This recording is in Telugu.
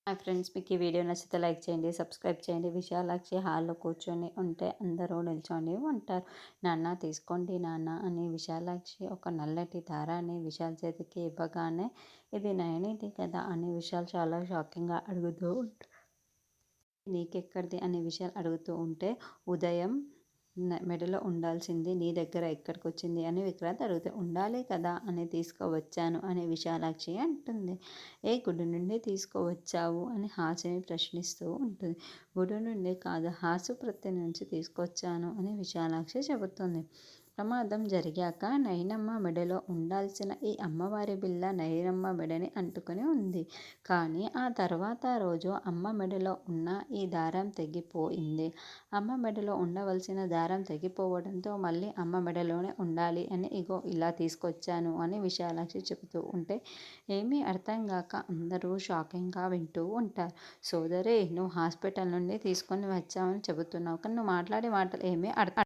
హాయ్ ఫ్రెండ్స్, మీకు ఈ వీడియో నచ్చితే లైక్ చేయండి, సబ్స్క్రైబ్ చేయండి. విశాలాక్షి హాల్లో కూర్చొని ఉంటే అందరూ నిల్చొని ఉంటారు. నాన్న తీసుకోండి నాన్న అని విశాలాక్షి ఒక నల్లటి దారాన్ని విశాల్ చేతికి ఇవ్వగానే, ఇది నయనిది కదా అని విశాల్ చాలా షాకింగ్గా అడుగుతూ ఉంటాడు. నీకెక్కడిది అని విశాల్ అడుగుతూ ఉంటే, ఉదయం మెడలో ఉండాల్సింది నీ దగ్గర ఎక్కడికి వచ్చింది అని విక్రాంత్ అడిగితే, ఉండాలి కదా అని తీసుకువచ్చాను అని విశాలాక్షి అంటుంది. ఏ గుడి నుండి తీసుకువచ్చావు అని హాసిని ప్రశ్నిస్తూ ఉంటుంది. గుడి నుండి కాదు, హాసుప్రత్తి నుంచి తీసుకొచ్చాను అని విశాలాక్షి చెబుతుంది. ప్రమాదం జరిగాక నయనమ్మ మెడలో ఉండాల్సిన ఈ అమ్మవారి బిళ్ళ నయనమ్మ మెడని అంటుకుని ఉంది. కానీ ఆ తర్వాత రోజు అమ్మ మెడలో ఉన్న ఈ దారం తెగిపోయింది. అమ్మ మెడలో ఉండవలసిన దారం తెగిపోవడంతో మళ్ళీ అమ్మ మెడలోనే ఉండాలి అని ఇగో ఇలా తీసుకొచ్చాను అని విశాలాక్షి చెబుతూ ఉంటే, ఏమీ అర్థం కాక అందరూ షాకింగ్గా వింటూ ఉంటారు. సోదరి, నువ్వు హాస్పిటల్ నుండి తీసుకొని వచ్చావని చెబుతున్నావు, కానీ నువ్వు మాట్లాడే మాటలు ఏమీ అర్థం